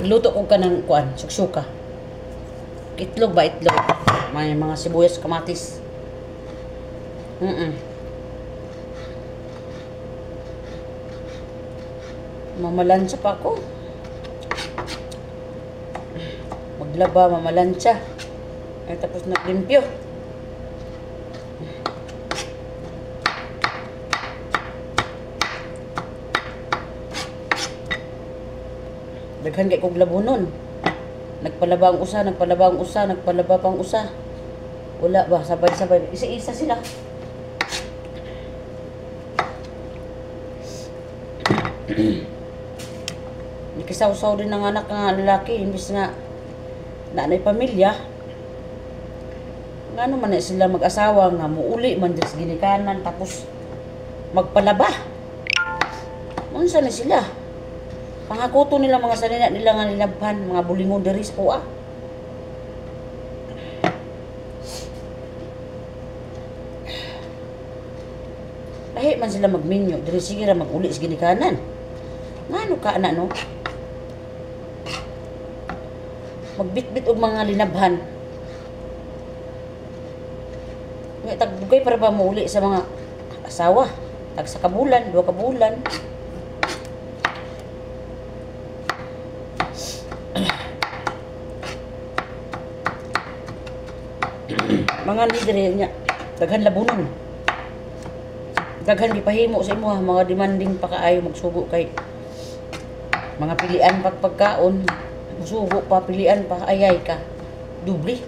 Luto ko ka ng kuan, suksuka. Itlog ba itlog? May mga sibuyas, kamatis. Mamalansya pa ako. Maglaba, mamalansya. Ay tapos naglimpyo. Daghan kay kog labunon. Nagpalaba ang usa, nagpalaba pang usa. Wala ba, sabay-sabay. Isa-isa sila. Nakisaw-saw din ng anak ng lalaki, imbis nga nanay pamilya. Ngano man na sila mag-asawa nga muuli man sa ginikanan tapos magpalaba. Unsa na sila? Pangakuto nila mga salina nila nga nilabhan, mga bulingon diri sa kuha. Lahi man sila magminyo, diri sige ra maguli sa ginikanan. Ngano ka ana no? Magbitbit og mga linabhan. Nga tagdugay para ba muuli sa mga asawa? Tag sa kabulan, 2 kabulan. Mga lider niya, daghan labunon. Daghan gipahimo sa imo mga demanding pa kaayo magsugo kay mga pilian pagpagkaon, musugo pa pilian pa ayay ka. Dubli.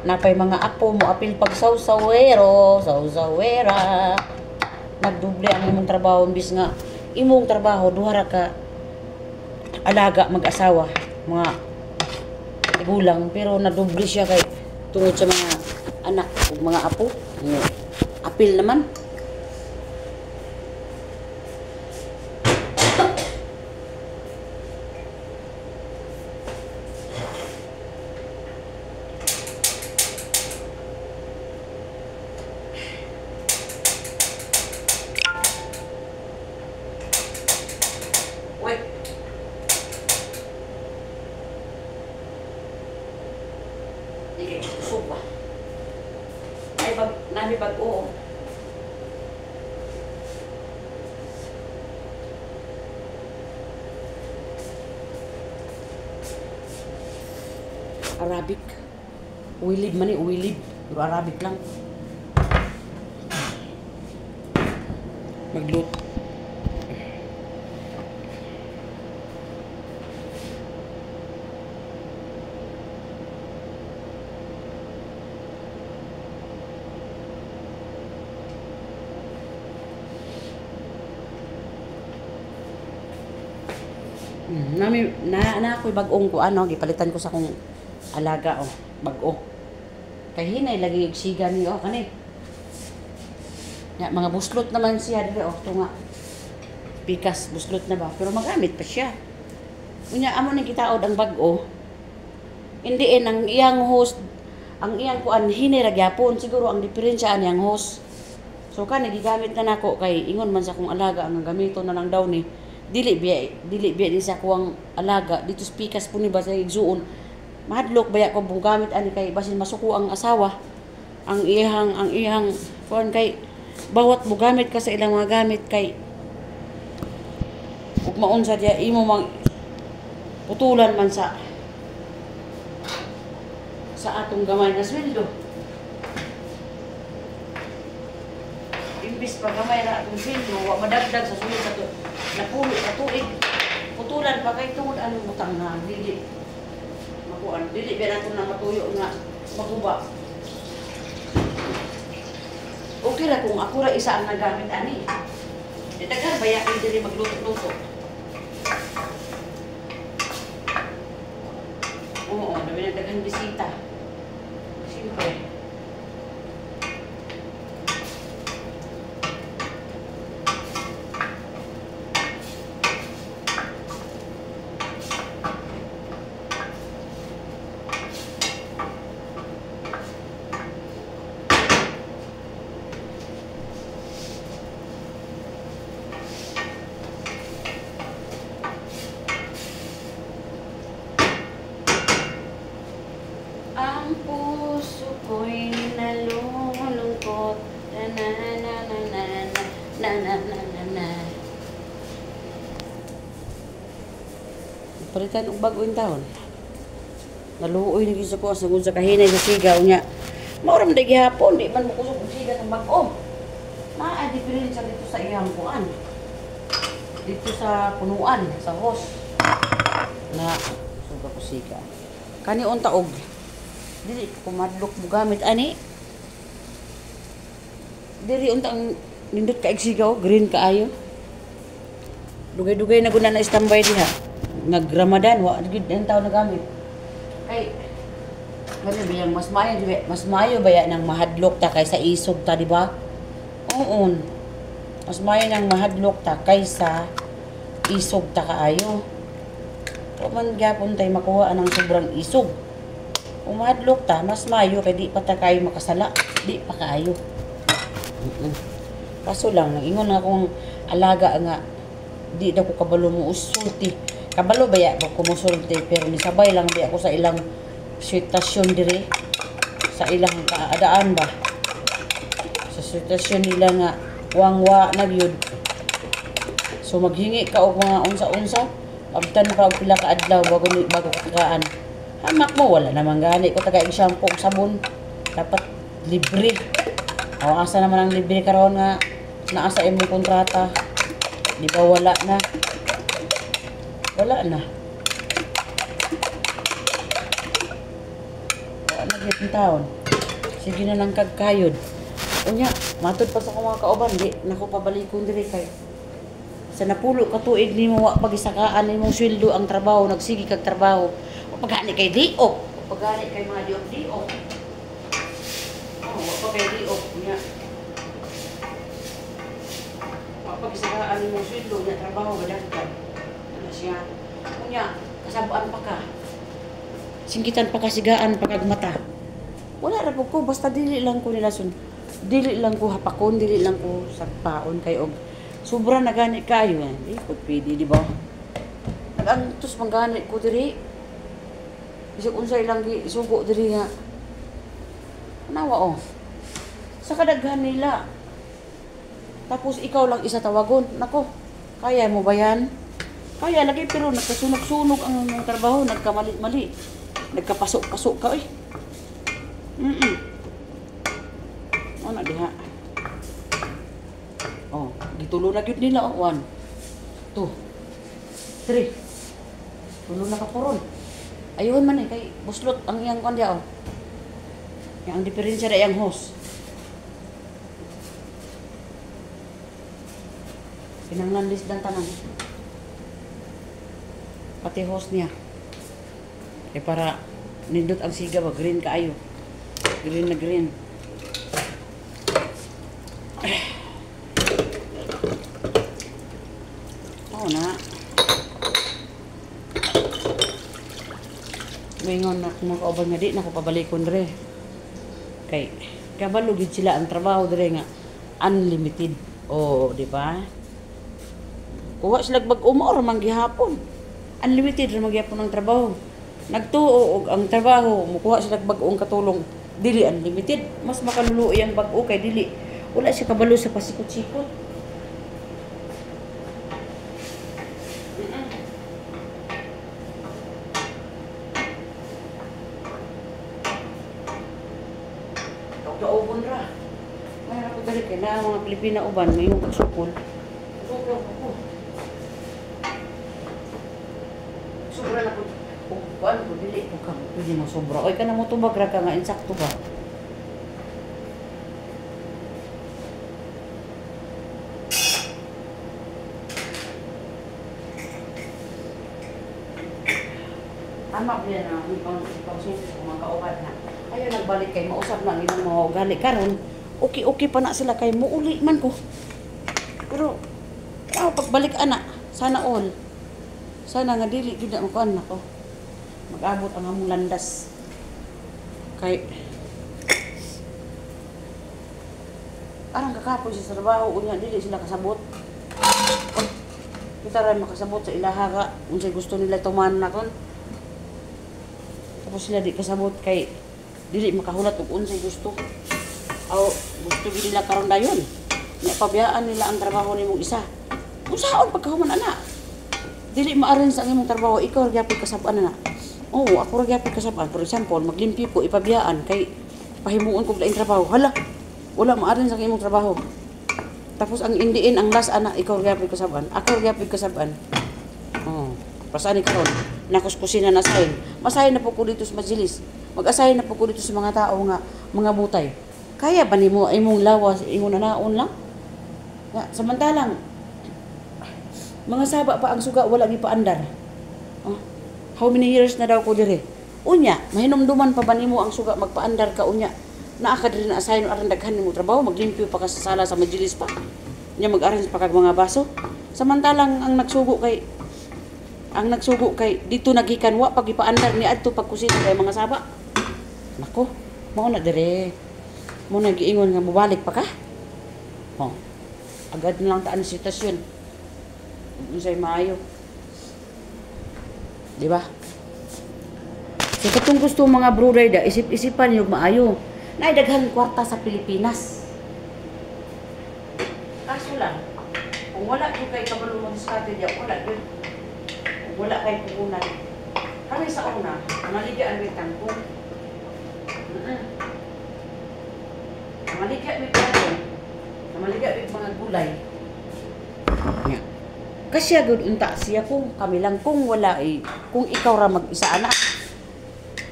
Napay mga apo mo apil pag sawsawero, sawsawera. Nagdubli ang imong trabaho imbis nga imong trabaho duha ra ka alaga mag-asawa, mga gulang, pero nadubli siya kay tungod sa mga anak ug mga apo. Apil naman. Wait. Sige, supa. Nami bag-o. Arabic. Uwilib man eh, uwilib. Pero Arabic lang. Magluto. Na ako'y bag-ong ko ano, gipalitan ko sa kong alaga oh, bag-o. Kay hinay lagi igsiga niyo oh, kani. Ya, mga buslot naman siya dire oh, tunga. Pikas buslot na ba, pero magamit pa siya. Unya amo ni kitaod ang bag-o. Hindi ang iyang host, ang iyang kuan hinay ra gyapon, siguro ang diferensya aniyang host. So kani gigamit na nako kay ingon man sa kong alaga ang gamito na lang daw ni. Dili biya di sa kuwang alaga dito spikas po ni ba sa igsuon mahadlok baya ko bung gamit ani kay basin masuko ang asawa ang iyang kuan kay bawat mo gamit ka sa ilang mga gamit kay ug maunsa dia imo mang putulan man sa atong gamay na sweldo imbis pa gamay ra atong sweldo wa madagdag sa sweldo sa napulo sa tuig. Putulan pa kay tungod anong utang na dili. Makuan, dili ba nato na matuyo nga maguba. Okay ra kung ako ra isa ang nagamit ani. Ditagan baya kay dili magluto-luto. Oo, dami na daghang bisita. Siyempre. Palitan og bag-o yung taon. Naluoy na gisa ko sa kahinay sa sigaw niya. Mauram na gihapon, di man mo kusog og siga ng bag-o. Naa diferensya dito sa iyang kuan. Dito sa punuan, sa hose. Na suga ko siga. Kani unta og dili ko madlok mo gamit ani. Diri unta ang nindot ka sigaw, green kaayo. Dugay-dugay na guna na standby diha. Nag-Ramadan wa gid ang tawo na gamit. Kay kasi biyang mas mayo ba yan ng mahadlok ta kaysa isog ta, di ba? Oo. Mas mayo ng mahadlok ta kaysa isog ta kaayo. O man gyapon tay makuha ng sobrang isog. Kung mahadlok ta, mas mayo kay di pa ta kayo makasala, di pa kaayo. Kaso lang ingon nga akong alaga nga di daw ko kabalo mo usulti. Kabalo ba ya ko musulti pero nisabay lang di ako sa ilang sitwasyon diri sa ilang kaadaan ba sa sitwasyon nila nga wangwa na gyud. So maghingi ka og mga unsa-unsa abtan pa og pila ka adlaw bago kakaan. Hamak mo wala namang gani ko taga shampoo ug sabon dapat libre. O asa naman ang libre karon nga naasa imong kontrata di ba wala na. Wala na. Wala na gyud taon. Sige na lang kagkayod. Unya, matud pa sa akong mga kauban, di nako pabalikon diri kay sa napulo ka tuig nimo wa pagisakaan nimong sweldo ang trabaho, nagsigi kag trabaho. O pagani kay diok, o pagani kay mga diok-diok. Oh, wa pa kay diok unya. Wa pagisakaan nimong sweldo nya trabaho gadagdag. Siya. Kunya, kasabuan pa ka. Singkitan pa kasigaan pa kag mata. Wala ra ko basta dili lang ko nilason. Dili lang ko hapakon, dili lang ko sagpaon kay og sobra na gani kayo yan. Di ko pwede, di ba? Nag-antos manggani ko diri. Bisag unsay lang isugo diri nga. Nawa oh. Sa kadaghan nila. Tapos ikaw lang isa tawagon. Nako, kaya mo ba yan? Kaya lagi pero nagkasunog-sunog ang trabaho, nagkamali-mali. Nagkapasok-pasok ka eh. Ano diha? Oh, gitulo na gyud nila oh. 1 2 3. Tulo na ka poron. Ayun man eh kay buslot ang iyang kon dia oh. Yang diferensya ra yang hose. Pinanglandis dan tanan. Pati hose niya. Eh para nindot ang siga ba, green kaayo. Green na green. Oo na. Mingon na kung makauban nga di na ko pabalikon dre. Kay kabalo gid sila ang trabaho dre nga unlimited. Oh, di ba? Kuha sila bag-o or manggihapon. Unlimited ra magyapon ang trabaho. Nagtuo og ang trabaho, mukuha sila bag-ong katulong dili unlimited. Mas makaluluoy ang bag-o kay dili wala siya kabalo sa pasikot-sikot. Kaubon ra. May ako dali kay na mga Pilipina uban may yung pagsukol. Sobra na po. Kuan ko dili po ka. Pwede mo sobra. Oy kana mo tubag ra ka nga insakto ba. Tama ba na pang-susi sa mga kauban na. Ayaw nagbalik kay mausap na ilang mga ugali karon. Okay pa na sila kay muuli man ko. Pero pagbalik ana, sana all. Sana nga dili gid na makuan nako. Mag-abot ang among landas. Kay arang kakapon sa trabaho unya dili sila kasabot. Oh, kita ra makasabot sa ilaha ka unsay gusto nila tuman na kon. Tapos sila di kasabot kay dili makahulat og unsay gusto. Aw gusto gid nila karon dayon. Nya pabiyaan nila ang trabaho nimong isa. Unsaon pagkahuman ana? Dili maaron sa imong trabaho, ikaw ra gyapon kasab-an na. Oo, ako ra gyapon kasab-an. For example, maglimpyo ko ipabiyaan kay pahimuon ko laing trabaho. Hala, wala maaron sa imong trabaho. Tapos ang indiin ang last ana ikaw ra gyapon kasab-an. Ako ra gyapon kasab-an. Oh, pasani karon. Nakuskusina na asahin. Masahin na po ko dito sa Majilis. Mag-asahin na po ko dito sa mga tao nga mga butay. Kaya ba nimo imong lawas, imong nanaon lang? Ya, samantalang mga saba pa ang suga wala gi paandar. Oh, how many years na daw ko dire? Unya, mahinumduman pa ba nimo ang suga magpaandar ka unya? Naa ka diri na asahin aron daghan nimo trabaho, maglimpyo pa ka sa sala sa Majilis pa. Nya mag-arrange pa kag mga baso. Samantalang ang nagsugo kay dito nagikan wa pag ipaandar ni adto pagkusina kay mga saba. Nako, mao na dire. Mo nagiingon nga mobalik pa ka. Oh. Agad na lang taan ang sitwasyon. Unsay maayo. Di ba? So katong gusto mga brother da isip-isipan yung maayo. Nay daghang kwarta sa Pilipinas. Kaso lang, kung wala yung kay kabalo mo diskarte diya, wala yun. Kung wala kay puhunan. Kami sa una, maligyan may tangkong. Maligyan may tangkong. Maligyan may mga gulay. Yeah. Kasi agad unta siya kung kami lang kung wala kung ikaw ra mag-isa anak.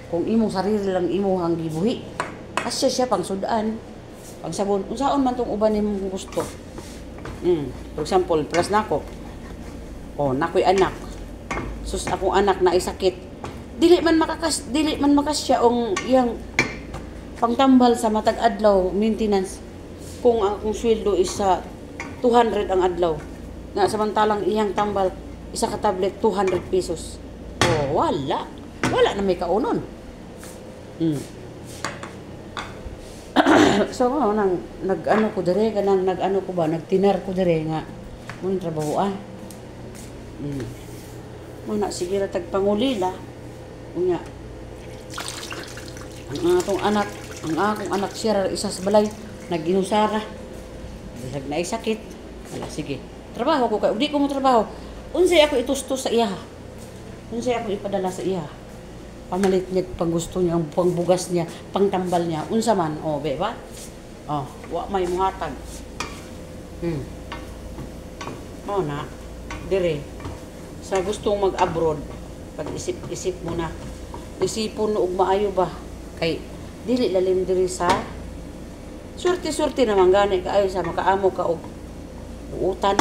Kung imong sarili lang imong gibuhi. Kasi siya pang sudaan, pang sabon. Unsaon man tong uban nimong gusto. For example, pras nako. Oh, nakoy anak. Sus akong anak na isakit. Dili man makasya ang iyang pangtambal sa matag adlaw maintenance. Kung akong sweldo is sa 200 ang adlaw. Nga samantalang iyang tambal isa ka tablet 200 pesos. Oh, wala. Wala na may kaunon. So nag-ano ko dire kanang nag-ano ko ba nagtinar ko dire nga mo trabaho mo na sige ra tag pangulila unya ang akong anak siya isa sa balay nag-inusara bisag na sakit wala sige trabaho ko kay di ko mo trabaho unsay ako itustos sa iya unsay ako ipadala sa iya pamalit niya pang gusto niya, ang pangbugas niya, pangtambal niya, unsa man, be ba? Wa may muhatag. Mo na, dire, sa gustong mag-abroad, pag-isip mo na, isipon no og maayo ba? Kay, dili lalim diri sa, surti naman gani, kaayo sa makaamo ka og utan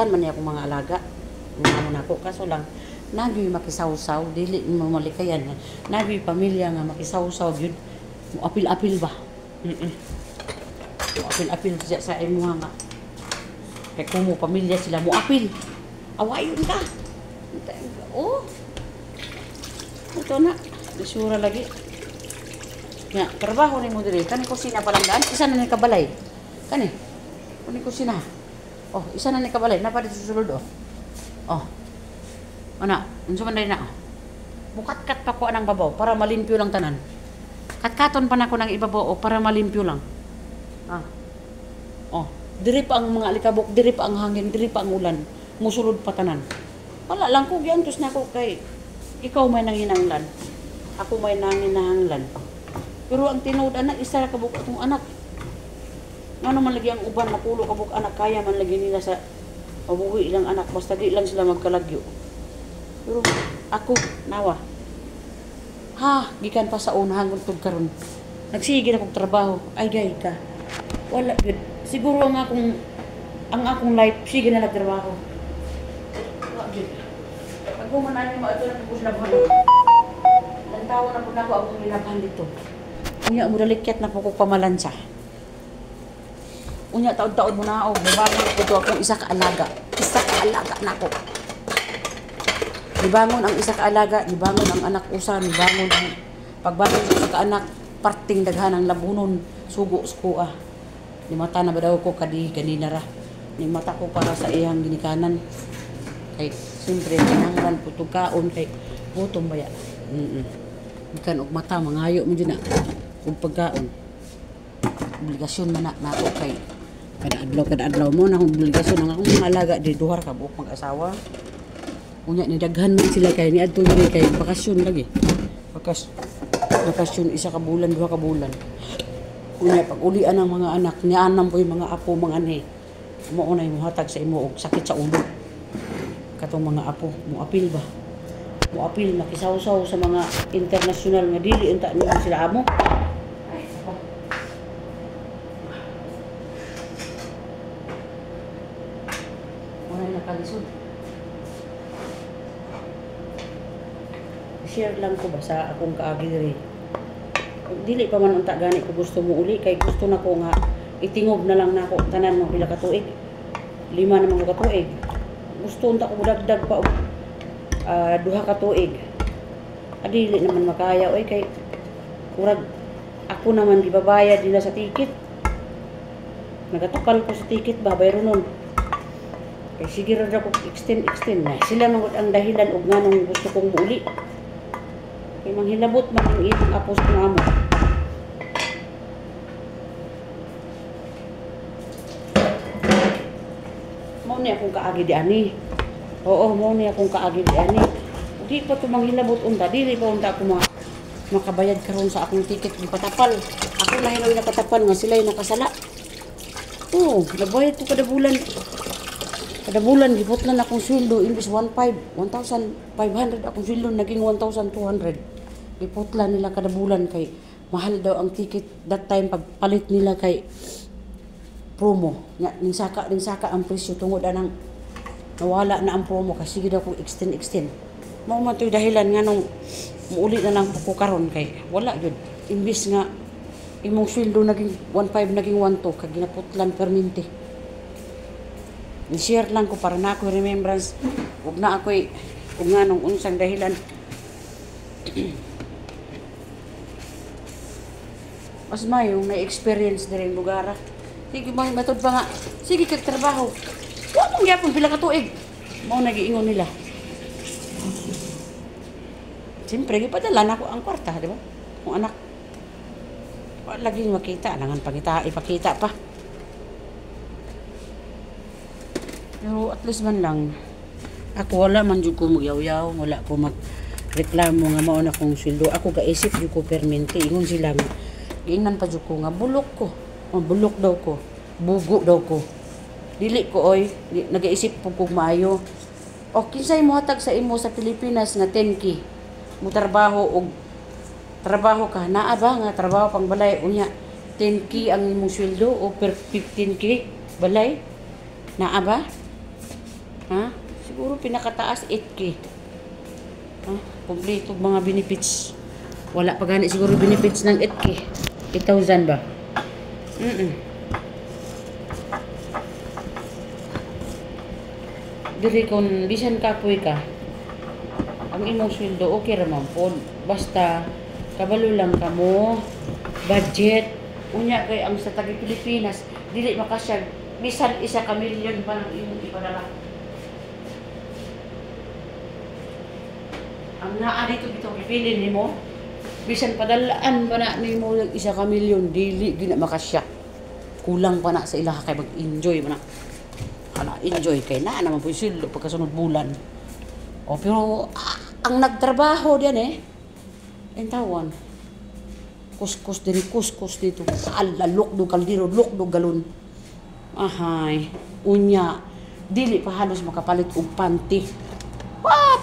man niya akong mga alaga. Mga na ko, kaso lang, nagay makisawsaw dili mo malikayan nagay pamilya nga makisawsaw gyud mo apil ba mo apil sa imo nga kay kung mo pamilya sila mo apil awayon ka ito na isura lagi ya trabaho ni mo diri kani kusina palandaan isa na ni kabalay kani kusina isa na ni kabalay napa dito sulod Ana, unsa man day na? Bukat-kat pa ko anang babaw para malimpyo lang tanan. Kat-katon pa nako ng ibabaw para malimpyo lang. Diri pa ang mga alikabok, diri pa ang hangin, diri pa ang ulan. Musulod pa tanan. Wala lang ko giantos nako kay ikaw may nanginanglan. Ako may nanginahanglan. Pero ang tinuod anak isa ra kabuk atong anak. Ngano man lagi ang uban mapulo kabuk anak kaya man lagi nila sa mabuhi ilang anak basta di lang sila magkalagyo. Pero ako nawa gikan pa sa una hanggang tug karon nagsige na kog trabaho ay gay ka wala good siguro ang akong life sige na nagtrabaho wala good pag man mo ato na pugos labhan lang tawo na pud nako akong nilabhan dito unya mudalikyat na po kog pamalansa unya taod-taod mo na og babago ko akong isa ka alaga nako Nibangon ang isa ka alaga, nibangon ang anak usa, nibangon ang pagbangon sa isa ka anak, parting daghan ang labunon, sugo skua. Ni mata na ba daw ko kanina ra. Ni mata ko para sa iyang ginikanan. Kay siyempre kinahanglan putog kaon kay gutom baya. Ikan og mata mangayo mo din na. Ug pagkaon. Obligasyon man na nato kay kada adlaw mo na obligasyon ang akong mga alaga di duhar ka buok mag-asawa. Unya ni daghan man sila kay ni adto diri kay bakasyon lagi. Bakasyon isa ka bulan, duha ka bulan. Unya pag ulian ang mga anak niya anam po yung mga apo mga ani. Mo unay mohatag sa imo og sakit sa ulo. Katong mga apo mo apil ba? Mo apil makisawsaw sa mga international nga dili unta nimo sila amo. Ay, ako. Unay nakalisod. Share lang ko ba sa akong kaagi diri. Dili pa man unta gani ko gusto mo uli kay gusto na ko nga itingob na lang nako tanan mo pila ka tuig. 5 naman ko ka tuig. Gusto unta ko dagdag pa og 2 ka tuig. Adili naman makaya oy kay kurag ako naman gibabayad nila sa ticket. Nagatukal ko sa ticket ba bayro nun. Kay sige ra ko extend na. Sila man ang dahilan og nganong gusto kong muuli. Kay manghilabot man ang itong apos kong amo. Mao ni akong kaagi di ani. Oo, mao ni akong kaagi di ani. Di pa to manghilabot unta, dili pa unta ako makabayad karon sa akong ticket di patapal. Ako lahi na patapal nga sila nakasala. Oo, nagbayad ko kada bulan. Kada bulan giputlan akong sweldo imbis 1,500 akong sweldo naging 1,200. Giputlan nila kada bulan kay mahal daw ang ticket that time pagpalit nila kay promo. Ning saka ang presyo tungod anang nawala na ang promo kasi sige daw ko extend. Mao man to'y dahilan nga nung muuli na lang ko karon kay wala gyud. Imbis nga imong sweldo naging 1,500 naging 1,200 kag ginaputlan perminti. Ni-share lang ko para na ako remembrance ug na ako'y ug nga nung unsang dahilan. Mas yung may experience na rin lugar. Sige, matod pa nga. Sige, kagtrabaho. Huwag mong yapon, pila ka tuig. Mao nag-iingon nila. Siyempre, ipadala na ko ang kwarta, di ba? Kung anak. Wala lagi makita. Alangan ipakita pa. Pero at least man lang, ako wala man dyan ko magyaw-yaw. Wala ko magreklamo nga mao na kong sweldo. Ako kaisip dyan ko permente. Ingon sila nga. Giingnan pa dyan ko nga, bulok ko. Bulok daw ko. Bugo daw ko. Dili ko, oy. Nag-iisip po kong maayo. O, kinsay mo hatag sa imo sa Pilipinas nga 10K. Mo trabaho ka. Naa ba nga trabaho pang balay. Unya, 10K ang imong sweldo o per 15K balay. Naa ba? Ha? Siguro pinakataas 8K. Ha? Kompleto mga benefits. Wala pa gani siguro benefits ng 8K. 8,000 ba? Diri kung bisan kapoy ka, ang imong sweldo okay ra man pod. Basta kabalo lang kamo, budget. Unya kay ang sa taga Pilipinas, dili makasya bisan 1 ka milyon pa ng imong ipadala. Ang naa dito pipili nimo, bisan padalaan pa na nimo ng 1 ka milyon, dili gina makasya. Kulang pa na sa ilaha kay mag-enjoy man na. Enjoy kay na naman po yung sweldo pagkasunod bulan. O pero ang nagtrabaho diyan ang tawon. Kuskus dito. Alok do kaldero, lok do galon. Ahay, unya dili pa halos makapalit og panty.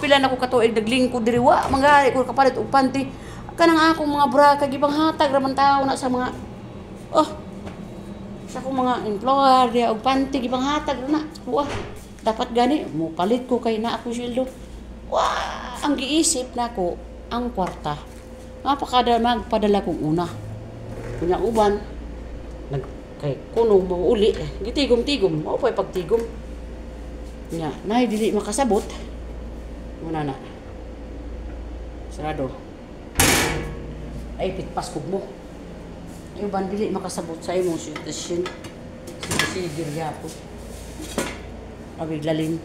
Pila na ko katuig naglingkod diri mangali ko kapalit og panty. Kanang akong mga bra kag ibang hatag ra man tawo na sa mga sa akong mga employer dia og panty ibang hatag na. Dapat gani mo palit ko kay na ako sweldo. Ang giisip nako ang kwarta. Napakada magpadala kong una. Kunya uban kay kuno mo uli gitigom-tigom mao pay pagtigom. Nya nay dili makasabot. Muna na. Sarado. Ay pitpas kog mo. Yung bandili makasabot sa imong sitwasyon. Sige po. Abig lalim.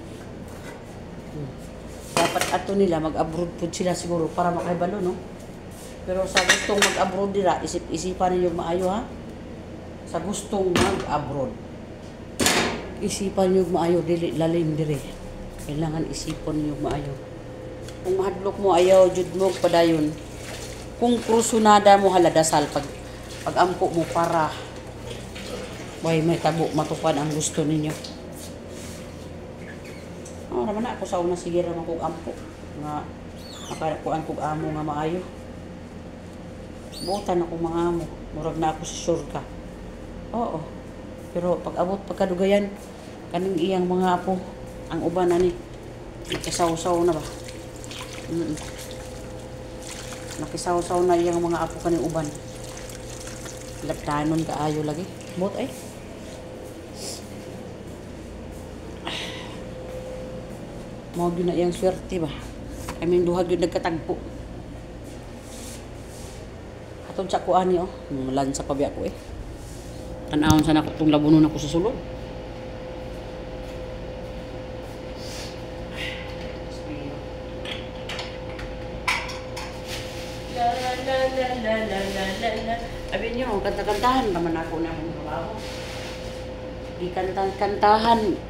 Dapat ato nila mag-abroad po sila siguro para makaibalo, no? Pero sa gustong mag-abroad nila, isip-isipan ninyo maayo, ha? Sa gustong mag-abroad. Isipan nyo maayo, dili lalim dire. Kailangan isipon niyo maayo. Kung mahadlok mo ayaw jud mo padayon. Kung krusunada mo haladasal pag ampo mo para may tabo matupad ang gusto ninyo. Naman na ako sa una sige raman kog ampo nga makakuan kog amo nga maayo. Butan ako mga amo, murag na ako si sure ka. Oo. Pero pag abot pagkadugayan kaning iyang mga apo ang uban ani nakisaw-saw na ba? Nakisaw-saw na iyang mga apo kaning uban. Laptanon kaayo lagi. Bot ay. Mao gyud na iyang swerte ba. Kaming duha gyud nagkatagpo. Atong sa kuan ni lansa pa biya ko Tan-awon sana ko tong labunon ako sa sulod. La la la la la la la la. Abi niyo kanta-kantahan naman ako na akong trabaho.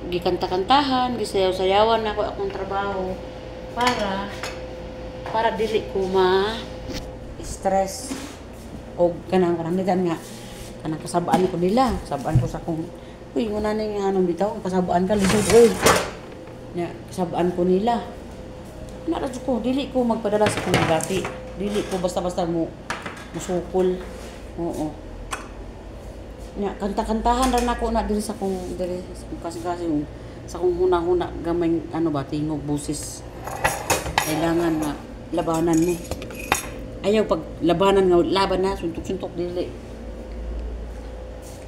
Gikanta-kantahan, gisayaw-sayawan ako akong trabaho para dili ko stress o kanang nga kanang kasabaan ko nila, kasabaan ko sa kung uy una na nga anong bitaw kasabaan ka lisod oy nya kasabaan ko nila na ko dili ko magpadala sa kong gati, dili ko basta-basta mo musukol. Oo. Nya kanta-kantahan ra nako na diri sa kong kasi sa kong huna-huna gamay tingog busis. Kailangan na labanan mo. Ayaw pag labanan nga laban na suntok-suntok dili.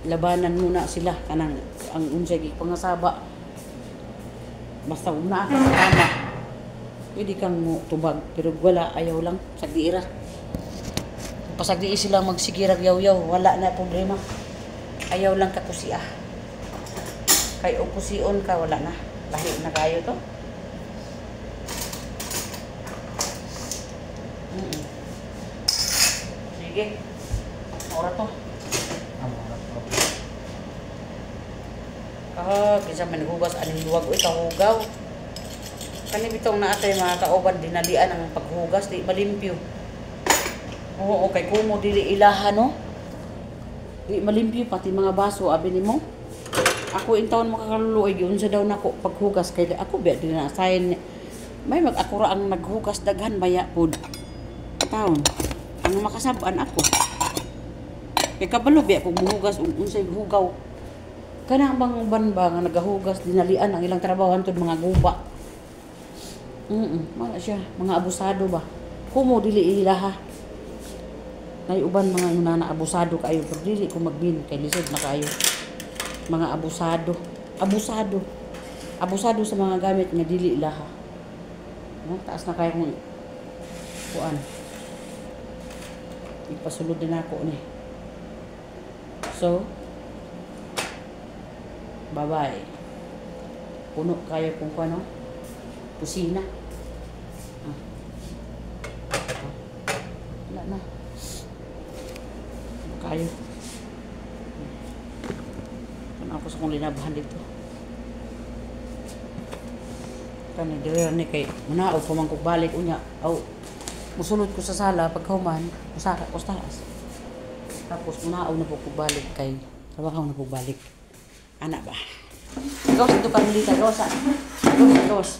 Labanan muna sila kanang ang unsay pangasaba. Basta una ka tama. Pwede kang tubag pero wala ayaw lang sagdiira. Pasagdi sila magsigirag yaw-yaw, wala na problema. Ayaw lang ka kusiya. Kay o kusion ka, wala na. Lahi na kayo to. Sige. Ora to. Kinsa man hugas aning luwag o kahugaw. Kani bitong naatay mga kauban dinalian ang paghugas, di malimpyo. Oo, kay kumo dili ilaha no. Di malimpyo pati mga baso abi nimo. Ako intawon makakaluluoy gyud sa daw nako paghugas kay ako biya din na sign may mag-akura ang naghugas daghan baya pud. Taon ang makasab-an ako. Kay kabalo biya kog muhugas unsay hugaw. Kana bang uban ba nga nagahugas dinalian ang ilang trabaho antud mga guba. Mga siya mga abusado ba. Kumo dili ilaha. Nay uban mga nana abusado kayo pero dili ko magbin kay lisod na kayo. Mga abusado sa mga gamit nga dili ilaha. Taas na kayo kung kuan. Ipasulod din ako ni. So, bye-bye. Puno kayo kung ano, kusina. Wala na. Kayo. Ako sa kong linabahan dito. Kani dire ni kay munaog pa man kog balik unya. Aw musulod ko sa sala pagkahuman, usaka ko taas. Tapos munaog na po kog balik kay trabaho na kog balik. Ana ba? Gawas ito Carmelita, gawas. Gawas.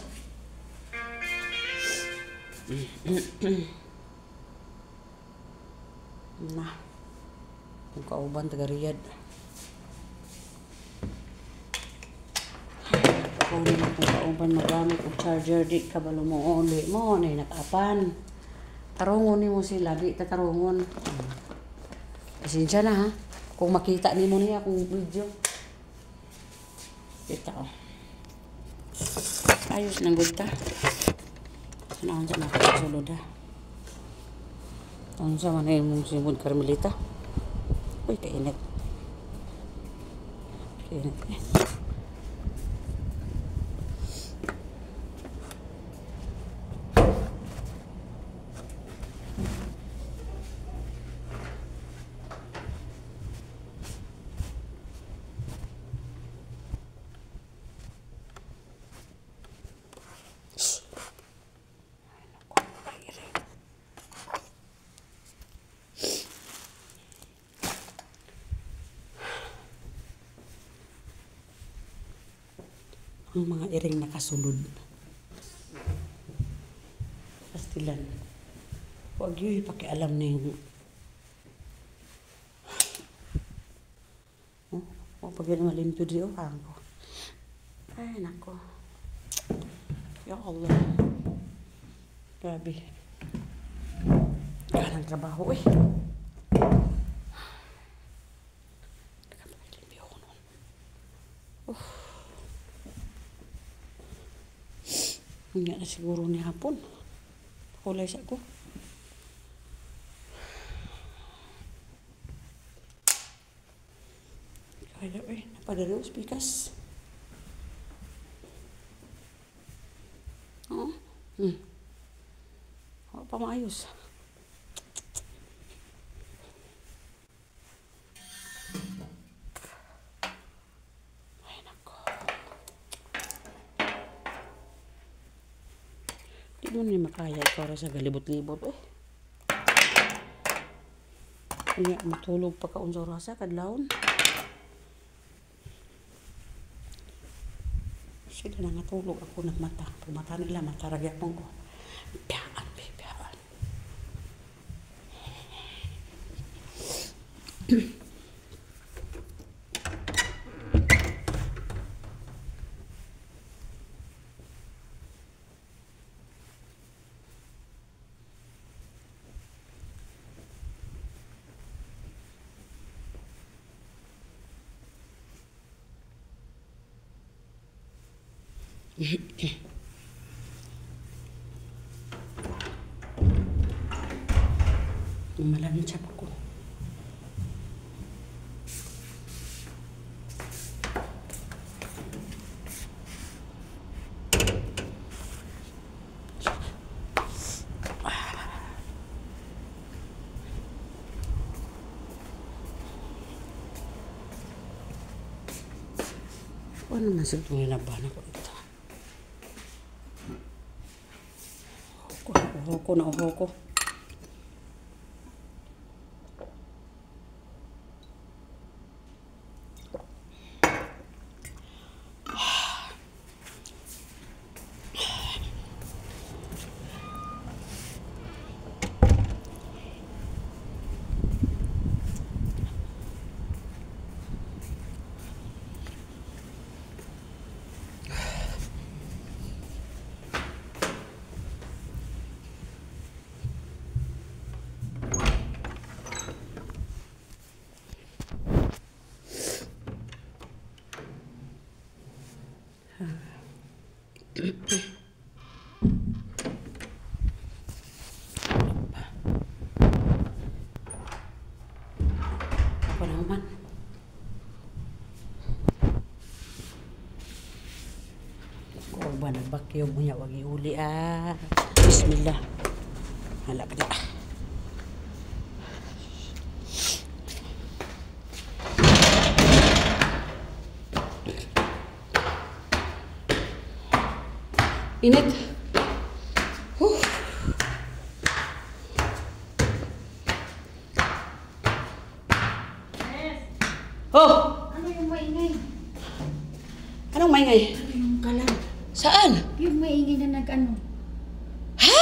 Nah. Kung kauban taga Riyadh. Kung kauban magamit og charger di kabalo mo only mo nay nakapan. Tarungon nimo sila di tatarungon. Pasensya na ha. Kung makita nimo niya kung video. Kita ayos nang gud ta. Sanaon sa nakasulod ha. Ang sa man imong simod Carmelita. Uy, kainit. Kainit Ang mga iring nakasulod. Pastilan. Huwag yun pakialam na yung... Oh, huwag pag yun malimpyo diyo ka ko. Ay, nako. Ya Allah. Grabe. Kanang trabaho eh. Limpyo ko nun. Hindi na siguro ni hapon. Kulay sa ko. Kaya napadalo pikas. Oo. Wala pa maayos. Ay, nako. Di mo na makaya para sa galibot-libot eh. Kaya matulog pa ka unsa rasa kadlawon. Sila na natulog ako nagmata. Pag mata nila, mataragyan ko. Piyaan, piyaan. Malamig siya ko. Ano na sa itong nilabanan ko ito? Uho ko. Ako naman. Kung ba nagbakyo mo niya, wag iuli ah. Bismillah. Hala ka na. Init. Oh! Ano yung maingay? Anong maingay? Ano yung kalam? Saan? Yung maingay na nag-ano? Ha?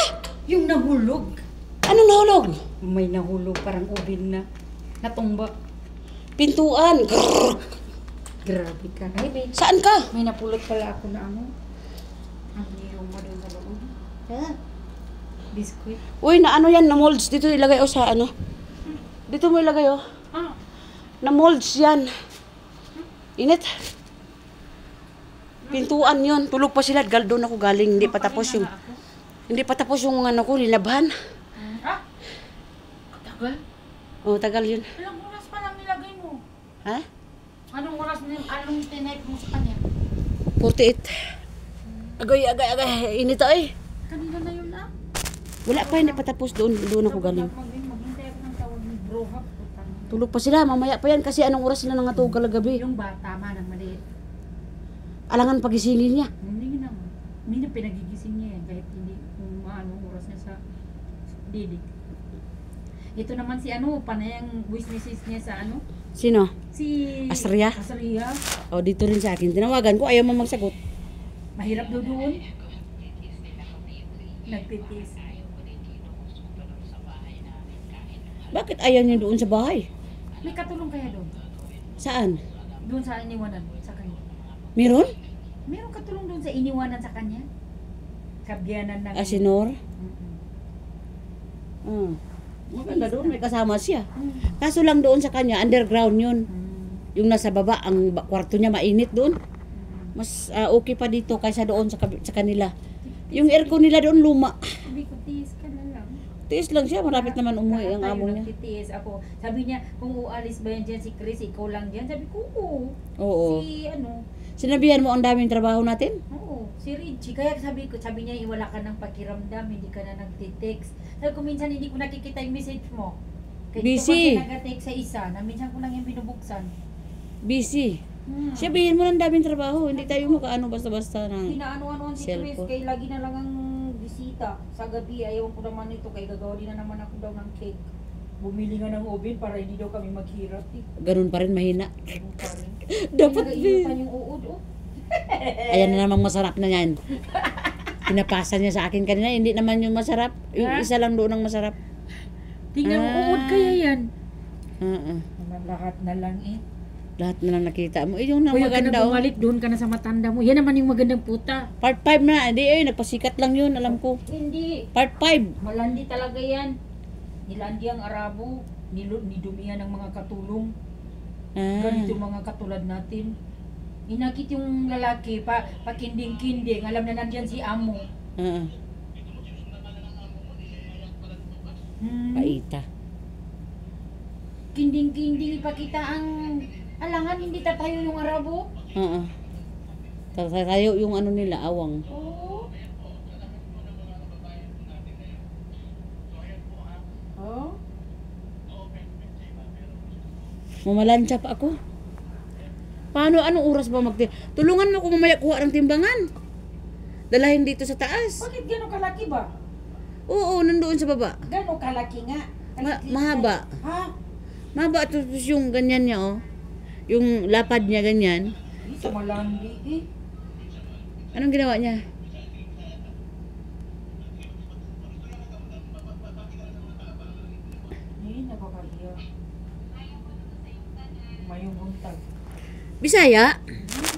Yung nahulog. Anong nahulog? May nahulog, parang ubin na. Natumba. Pintuan. Grrr. Grabe ka. Ay, babe. Saan ka? May napulot pala ako na ano. Ang niluma doon sa loob. Ha? Biskuit. Uy, na ano yan, na molds. Dito ilagay o sa ano. Dito mo ilagay o. Ah. Na molds yan. Init. Pintuan yun. Tulog pa sila. Doon ako galing. Hindi pa tapos yung... Hindi pa tapos yung ano ko, linabahan. Ah? Tagal? Oh, tagal yun. Ilang oras pa lang nilagay mo? Ha? Anong oras na anong tinype mo sa kanya? 48. Agay. Init ay. Kanina na yun ah. Wala pa, hindi pa tapos doon. Doon ako galing. Maghintay ako ng tawag ni Brohap. Tulog pa sila. Mamaya pa yan kasi anong oras sila nangatog kalagabi. Yung bata man ang maliit. Alangan pagisingin niya. Hindi naman. Hindi na pinagigising niya yan kahit hindi kung anong oras niya sa didik. Ito naman si ano, panayang voice message niya sa ano? Sino? Si Asria? Asria. O, dito rin sa akin. Tinawagan ko, ayaw mo magsagot. Mahirap daw doon. Nagtitis. Bakit ayaw niyo doon sa bahay? May katulong kaya doon? Saan? Doon sa iniwanan sa kanya. Meron? Meron katulong doon sa iniwanan sa kanya? Kabyanan ng... Asinor? Mm-mm. Maganda doon, may kasama siya. Mm. Kaso lang doon sa kanya, underground yun. Mm. Yung nasa baba, ang kwarto niya mainit doon. Mm. Mas okay pa dito kaysa doon sa kanila. Yung aircon nila doon luma. Sabi ko, tiis ka na lang. Tiis lang siya, malapit naman umuwi ang Tayo amo niya. nagtitiis ako. Sabi niya, kung ualis ba yan dyan si Chris, ikaw lang dyan? Sabi ko, oo. Oo. Si ano, Sinabihan mo ang daming trabaho natin? oo, si Richie. Kaya sabi niya, wala ka ng pakiramdam, hindi ka na nagtitext. Sabi ko, minsan hindi ko nakikita yung message mo. Kaya Busy. dito ko nag-text sa isa, na minsan ko lang yung binubuksan. Busy. Sabihin mo ng daming trabaho, hindi tayo makaano basta-basta na. Pinaano-anoan si Chris, Cellphone. kay lagi na lang ang bisita. Sa gabi, ayaw ko naman ito, kay gagawa din na naman ako daw ng cake. Bumili nga ng oven para hindi daw kami maghirap. Ganun pa rin, mahina. Ganun pa rin. Dapat Nag-iinitan yung uod, oh. Ayan na namang masarap na yan. Pinapasa niya sa akin kanina, hindi naman yung masarap. Yung Ha? isa lang doon ang masarap. Tingnan mo, Ah. uod kaya yan. Oo. Lahat na lang eh. Lahat na lang nakita mo. Eh, yung na Kuya ka na maganda. Oh. bumalik, doon ka na sa matanda mo. Yan naman yung magandang puta. Part 5 na. Hindi nagpasikat lang yun, alam ko. Hindi. Part 5. Malandi talaga yan. Nilandi ang Arabo. Nidumihan ng mga katulong. Ganito yung mga katulad natin. Inakit yung lalaki, pakinding-kinding. Alam na nandyan si amo. Paita. Kinding-kinding ipakita ang alangan, hindi tatayo yung Arabo. Oo. Tayo yung ano nila, awang. Oo. Oh. Mamalansya pa ako. Paano, anong oras ba tulungan mo ko mamaya kuha ng timbangan. Dalahin dito sa taas. Bakit gano'ng kalaki ba? Oo, nandoon sa baba. Gano'ng kalaki nga? Mahaba. Ha? Mahaba, tapos yung ganyan niya, oh. Yung lapad niya, ganyan. Sa malandi eh. Anong ginawa niya? Eh, nakakahiya. Mayong buntag. Bisaya?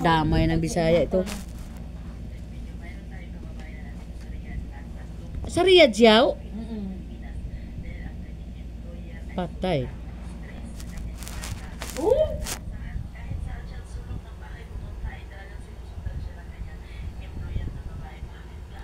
Damay ng Bisaya ito. Sa Riyadh yaw? Mm-mm. Patay.